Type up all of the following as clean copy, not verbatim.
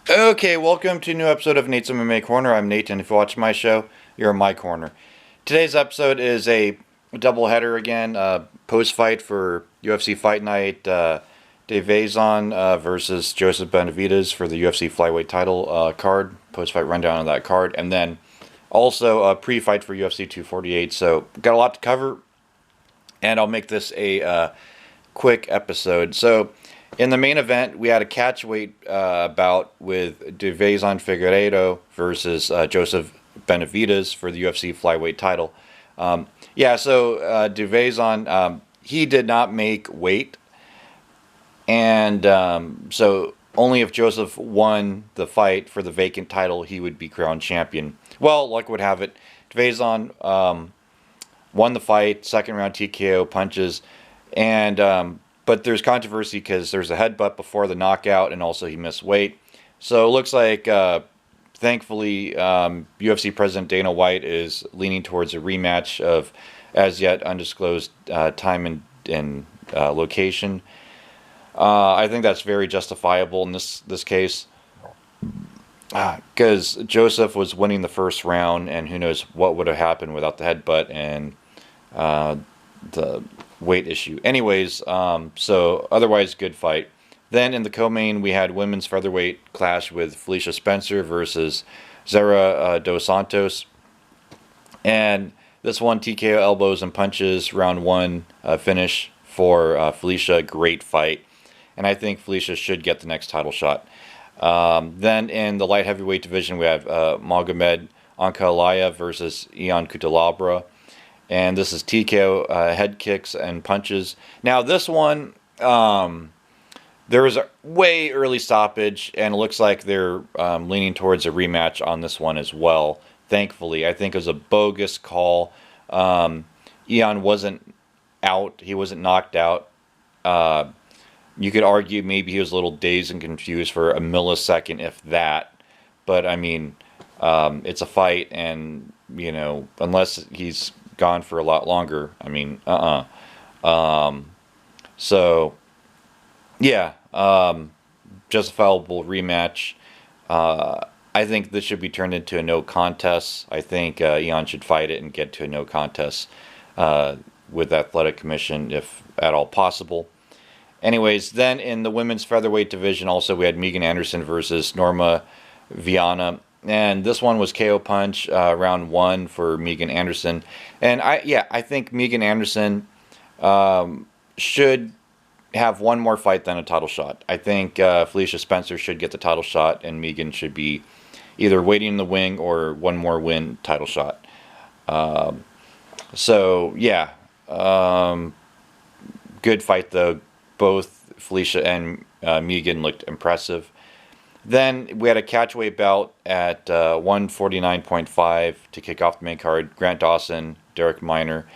Okay, welcome to a new episode of Nate's MMA Corner. I'm Nate, and if you watch my show, you're in my corner. Today's episode is a doubleheader again, post-fight for UFC Fight Night. Dave Vazon versus Joseph Benavidez for the UFC flyweight title card, post-fight rundown of that card, and then also a pre-fight for UFC 248. So, got a lot to cover, and I'll make this a quick episode. So, in the main event, we had a catchweight bout with Devazon Figueiredo versus Joseph Benavidez for the UFC flyweight title. Devazon, he did not make weight, and so only if Joseph won the fight for the vacant title, he would be crowned champion. Well, luck would have it, Devazon won the fight, second round TKO punches, and but there's controversy because there's a headbutt before the knockout, and also he missed weight. So it looks like, thankfully, UFC President Dana White is leaning towards a rematch of as yet undisclosed time and location. I think that's very justifiable in this case because Joseph was winning the first round, and who knows what would have happened without the headbutt and the weight issue. Anyways, so otherwise good fight. Then in the co-main we had women's featherweight clash with Felicia Spencer versus Zara Dos Santos, and this one TKO elbows and punches round one finish for Felicia. Great fight, and I think Felicia should get the next title shot. Then in the light heavyweight division we have Magomed Ankalaev versus Ion Cutelaba, and this is TKO head kicks and punches. Now this one, there was a way early stoppage, and it looks like they're leaning towards a rematch on this one as well. Thankfully, I think it was a bogus call. Ion wasn't out; he wasn't knocked out. You could argue maybe he was a little dazed and confused for a millisecond, if that. But I mean, it's a fight, and unless he's gone for a lot longer. I mean, So, yeah, justifiable rematch. I think this should be turned into a no contest. I think Ion should fight it and get to a no contest with the Athletic Commission, if at all possible. Anyways, then in the women's featherweight division, also we had Megan Anderson versus Norma Viana, and this one was KO punch round one for Megan Anderson, and I think Megan Anderson should have one more fight than a title shot. I think Felicia Spencer should get the title shot, and Megan should be either waiting in the wing or one more win title shot. So yeah, good fight though. Both Felicia and Megan looked impressive. Then we had a catchweight bout at 149.5 to kick off the main card. Grant Dawson, Derek Minor.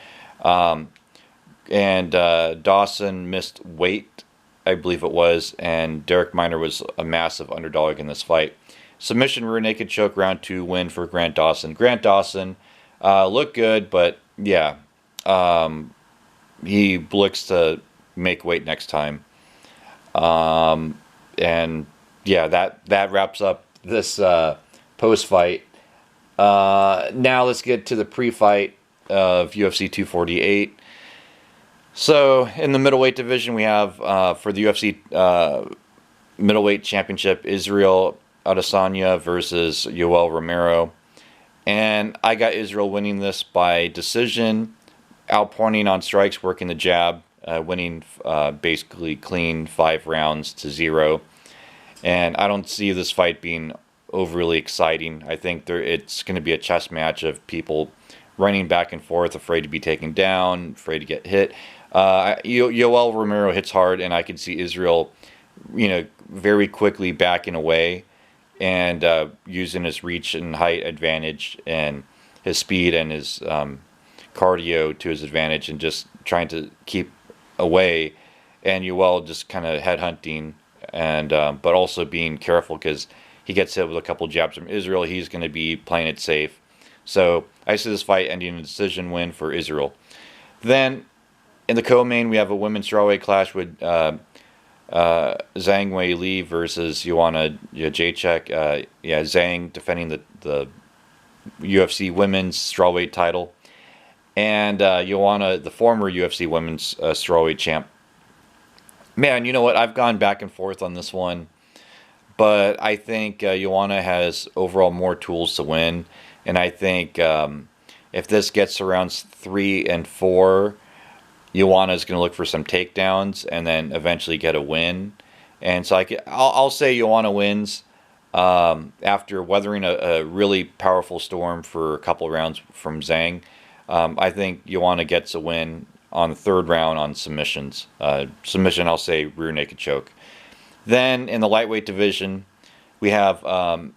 And Dawson missed weight, I believe it was, and Derek Minor was a massive underdog in this fight. Submission rear naked choke round two win for Grant Dawson. Grant Dawson looked good, but yeah, he looks to make weight next time. And yeah, that wraps up this post fight. Now let's get to the pre-fight of UFC 248. So in the middleweight division, we have for the UFC middleweight championship, Israel Adesanya versus Yoel Romero, and I got Israel winning this by decision, outpointing on strikes, working the jab, winning basically clean 5 rounds to 0. And I don't see this fight being overly exciting. I think it's going to be a chess match of people running back and forth, afraid to be taken down, afraid to get hit. Yoel Romero hits hard, and I can see Israel, very quickly backing away and using his reach and height advantage and his speed and his cardio to his advantage, and just trying to keep away. And Yoel just kind of headhunting, and but also being careful because he gets hit with a couple jabs from Israel. He's going to be playing it safe. So I see this fight ending in a decision win for Israel. Then in the co-main, we have a women's strawweight clash with Zhang Wei Li versus Joanna Jacek. Yeah, Zhang defending the UFC Women's Strawweight title, and Joanna, the former UFC Women's Strawweight champ. Man, you know what? I've gone back and forth on this one, but I think Joanna has overall more tools to win, and I think if this gets to rounds 3 and 4, Joanna is going to look for some takedowns and then eventually get a win. And so I'll say Joanna wins after weathering a really powerful storm for a couple rounds from Zhang. I think Joanna gets a win on the third round on submissions. Submission, I'll say rear naked choke. Then in the lightweight division, we have Beneil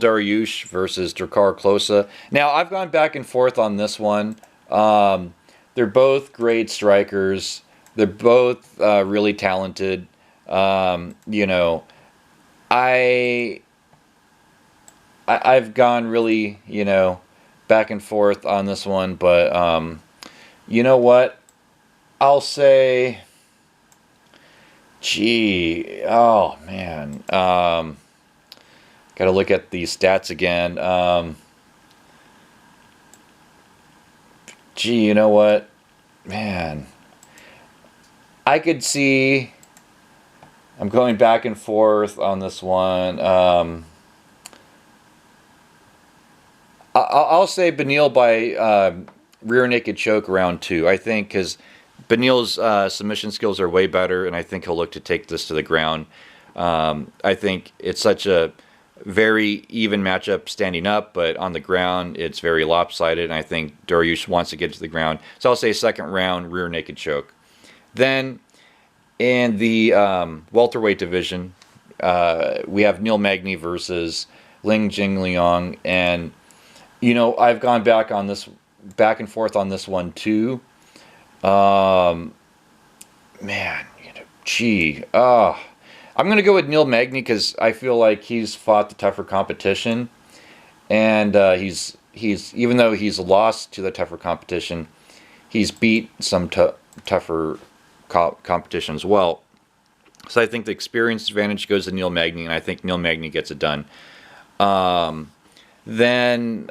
Dariush versus Drakkar Klose. Now, I've gone back and forth on this one. They're both great strikers. They're both really talented. You know, I've gone really, you know, back and forth on this one, but you know what? I'll say, gee, oh man, got to look at these stats again. Gee, you know what, man, I could see. I'm going back and forth on this one. I'll say Beneil by rear naked choke round 2. I think because Beneil's submission skills are way better, and I think he'll look to take this to the ground. I think it's such a very even matchup standing up, but on the ground it's very lopsided, and I think Dariush wants to get to the ground. So I'll say second round, rear naked choke. Then in the welterweight division, we have Neil Magny versus Ling Jingliang, and you know, I've gone back and forth on this one too. Man, you know, gee, I'm gonna go with Neil Magny because I feel like he's fought the tougher competition, and he's even though he's lost to the tougher competition, he's beat some tougher competition as well. So I think the experience advantage goes to Neil Magny, and I think Neil Magny gets it done. Then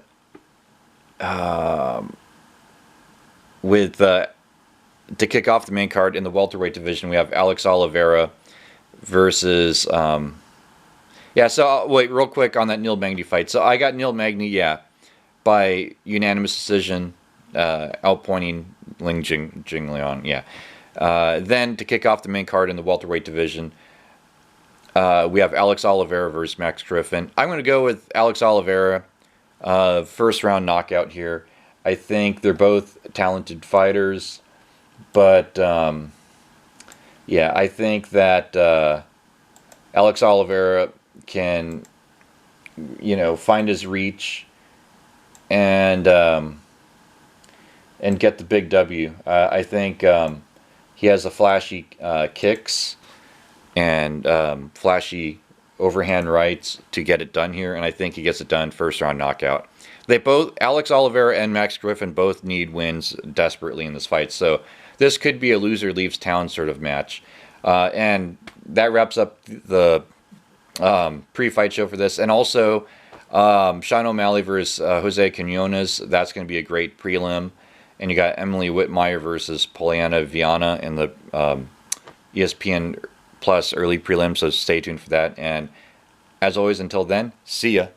with to kick off the main card in the welterweight division, we have Alex Oliveira versus yeah. So wait, real quick on that Neil Magny fight. So I got Neil Magny, yeah, by unanimous decision, outpointing Ling Jingliang, yeah. Then to kick off the main card in the welterweight division, we have Alex Oliveira versus Max Griffin. I'm going to go with Alex Oliveira, first round knockout here. I think they're both talented fighters, but yeah, I think that Alex Oliveira can, you know, find his reach and get the big W. I think he has the flashy kicks and flashy overhand rights to get it done here, and I think he gets it done first round knockout. They both, Alex Oliveira and Max Griffin, both need wins desperately in this fight, so this could be a loser leaves town sort of match. And that wraps up the pre-fight show for this, and also Sean O'Malley versus Jose Quinones. That's going to be a great prelim. And you got Emily Whitmire versus Poliana Viana in the ESPN Plus early prelim, so stay tuned for that. And as always, until then, see ya.